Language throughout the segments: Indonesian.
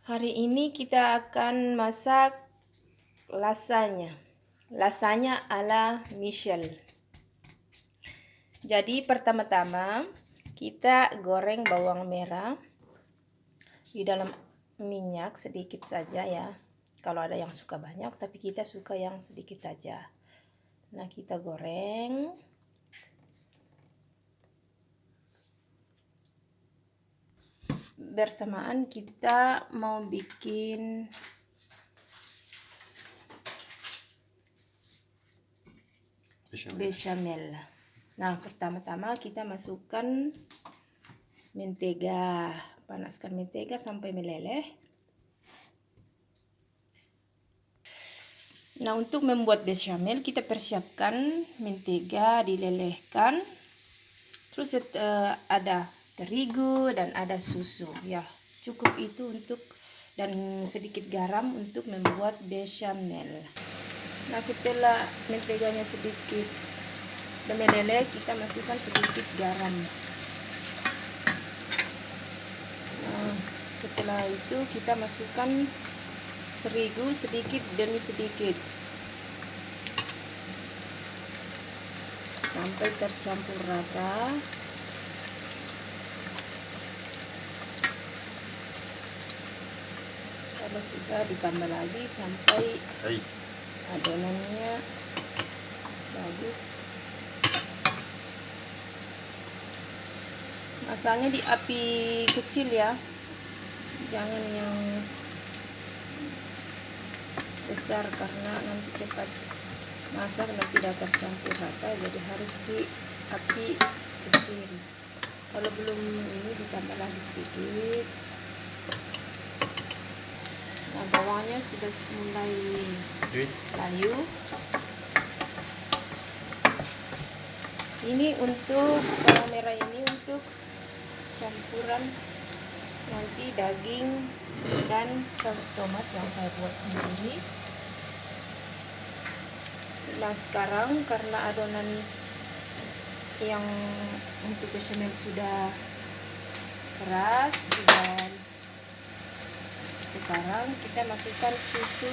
Hari ini kita akan masak lasanya. Lasanya ala Michelle. Jadi pertama-tama kita goreng bawang merah di dalam minyak sedikit saja ya. Kalau ada yang suka banyak, tapi kita suka yang sedikit saja. Nah, kita goreng. Bersamaan kita mau bikin bechamel. Nah, pertama-tama kita masukkan mentega. Panaskan mentega sampai meleleh. Nah, untuk membuat bechamel kita persiapkan mentega dilelehkan. Terus ada terigu dan ada susu. Ya, cukup itu untuk dan sedikit garam untuk membuat bechamel. Nah, setelah menteganya sedikit meleleh, kita masukkan sedikit garam. Nah, setelah itu kita masukkan terigu sedikit demi sedikit sampai tercampur rata. Kalau sudah ditambah lagi sampai adonannya bagus. Masaknya di api kecil ya, jangan yang besar karena nanti cepat masak dan tidak tercampur rata, jadi harus di api kecil. Kalau belum ini ditambah lagi sedikit. Nah, bawangnya sudah mulai layu. Ini untuk bawang merah ini untuk campuran nanti daging dan saus tomat yang saya buat sendiri. Nah, sekarang karena adonan yang untuk bechamel sudah keras, sekarang kita masukkan susu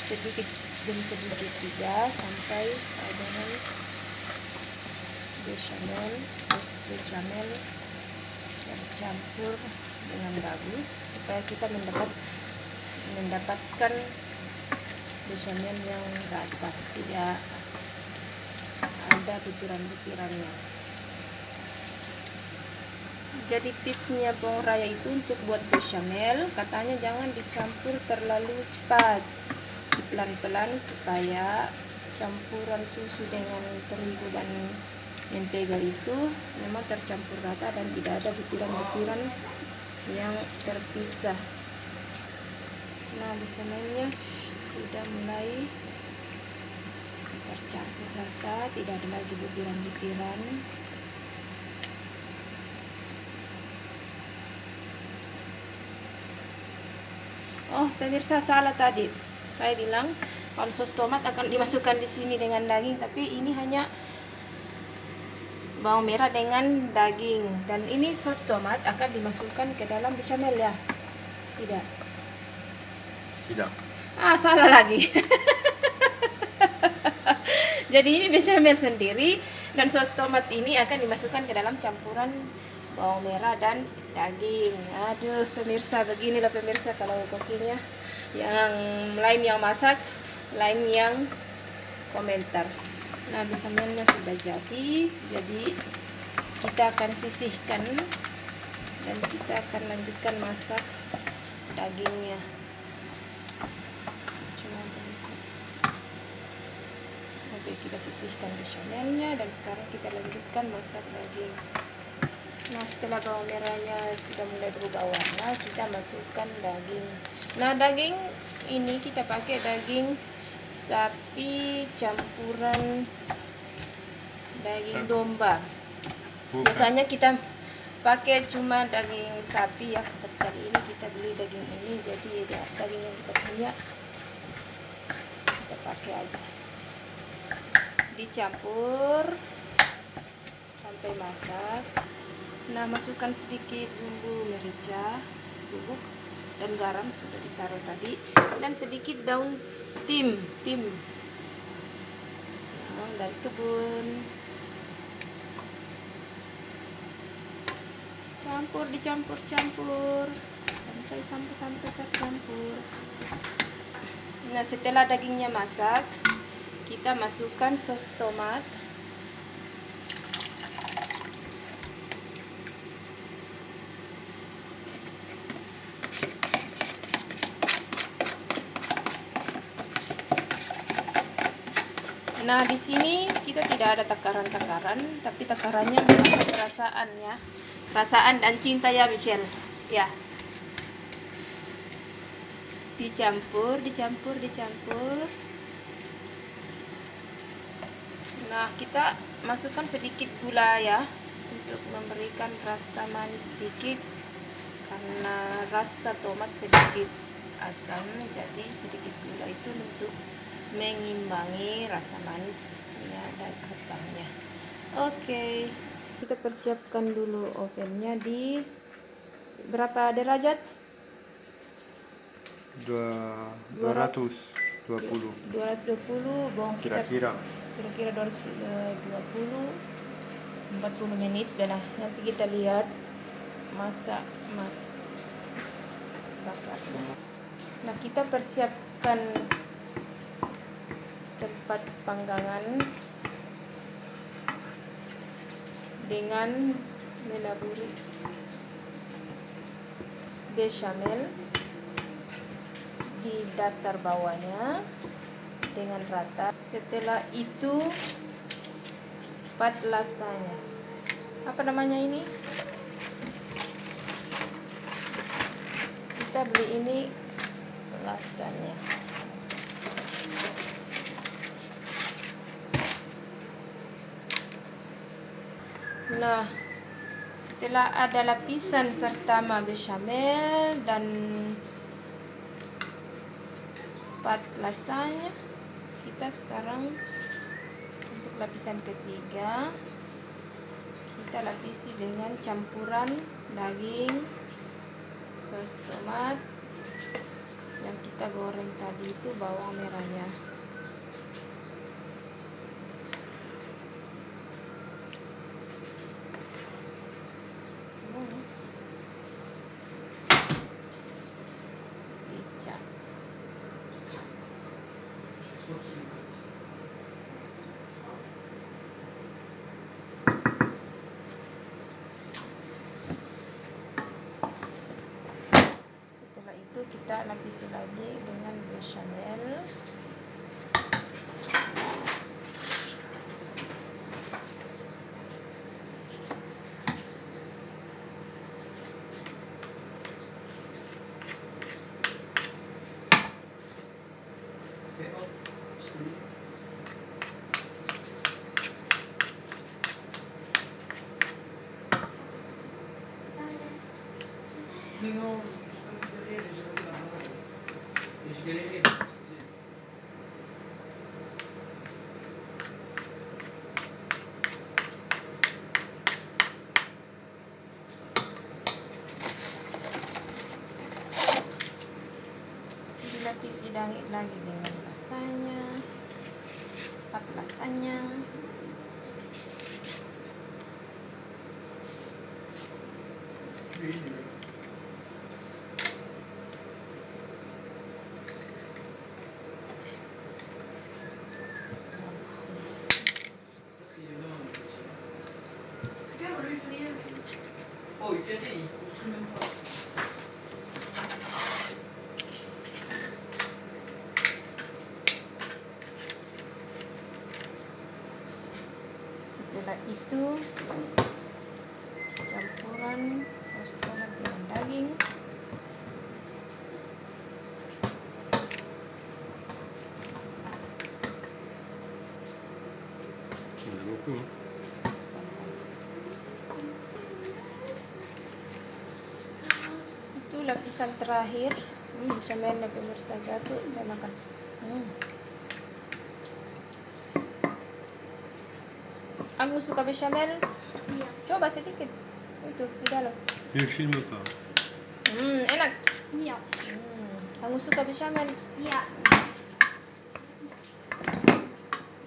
sedikit demi sedikit juga sampai adonan bechamel, saus bechamel tercampur dengan bagus supaya kita mendapatkan bechamel yang rata, tidak ada butiran-butirannya. Jadi tipsnya bawang raya itu untuk buat bechamel, katanya jangan dicampur terlalu cepat, pelan-pelan supaya campuran susu dengan terigu dan mentega itu memang tercampur rata dan tidak ada butiran-butiran yang terpisah. Nah, bechamelnya sudah mulai tercampur rata, tidak ada lagi butiran-butiran. Oh, pemirsa, salah tadi. Saya bilang kalau saus tomat akan dimasukkan di sini dengan daging, tapi ini hanya bawang merah dengan daging, dan ini saus tomat akan dimasukkan ke dalam bechamel ya? Tidak. Salah lagi. Jadi ini bechamel sendiri dan saus tomat ini akan dimasukkan ke dalam campuran bawang merah dan daging. Aduh pemirsa, beginilah pemirsa kalau kokinya. Yang lain yang masak, lain yang komentar. Nah, bechamelnya sudah jadi kita akan sisihkan dan kita akan lanjutkan masak dagingnya. Oke, kita sisihkan bechamelnya dan sekarang kita lanjutkan masak daging. Nah, setelah bawang merahnya sudah mulai berubah warna, kita masukkan daging. Nah, daging ini kita pakai daging sapi campuran daging domba. Biasanya kita pakai cuma daging sapi ya, tapi kali ini kita beli daging ini, jadi daging yang kita punya kita pakai aja. Dicampur sampai masak. Nah, masukkan sedikit bumbu merica bubuk dan garam sudah ditaruh tadi, dan sedikit daun tim dari kebun. Dicampur sampai tercampur. Nah, setelah dagingnya masak, kita masukkan sos tomat. Nah, di sini kita tidak ada takaran-takaran, tapi takarannya menggunakan perasaan ya. Perasaan dan cinta ya, Michelle. Ya. Dicampur. Nah, kita masukkan sedikit gula ya, untuk memberikan rasa manis sedikit, karena rasa tomat sedikit asam, jadi sedikit gula itu untuk mengimbangi rasa manisnya dan asamnya. Oke, kita persiapkan dulu ovennya di berapa derajat? 220. 220, Kira-kira 220, 40 menit. Dan nanti kita lihat masak bakar. Nah, kita persiapkan tempat panggangan dengan menaburi bechamel di dasar bawahnya dengan rata. Setelah itu pat lasanya. Apa namanya ini? Kita beli ini lasanya. Nah, setelah ada lapisan pertama bechamel dan pat lasanya, kita sekarang untuk lapisan ketiga kita lapisi dengan campuran daging, sos tomat yang kita goreng tadi itu, bawang merahnya. Dicap. Setelah itu kita lapisi lagi dengan bechamel. Dilapisi lagi dengan lasanya, pat lasanya. Oh, il fait il construit même pas. Setelah itu campuran sos tomat dengan daging. Itu lapisan terakhir. Bechamelnya pemirsa jatuh, saya makan. Aku suka bechamel. Iya. Coba sedikit. Itu di dalam. Ne filme pas. Enak. Iya. Kamu suka bechamel? Iya.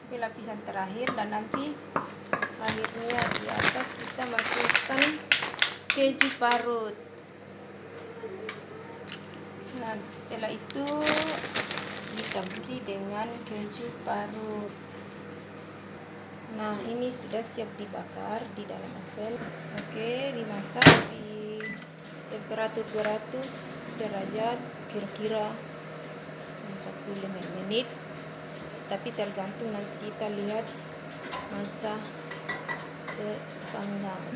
Ini lapisan terakhir, dan nanti akhirnya di atas kita masukkan keju parut. Nah, setelah itu ditaburi dengan keju parut. Nah, ini sudah siap dibakar di dalam oven. Oke, dimasak di temperatur 200 derajat kira-kira 45 menit. Tapi tergantung, nanti kita lihat masa ke panggang.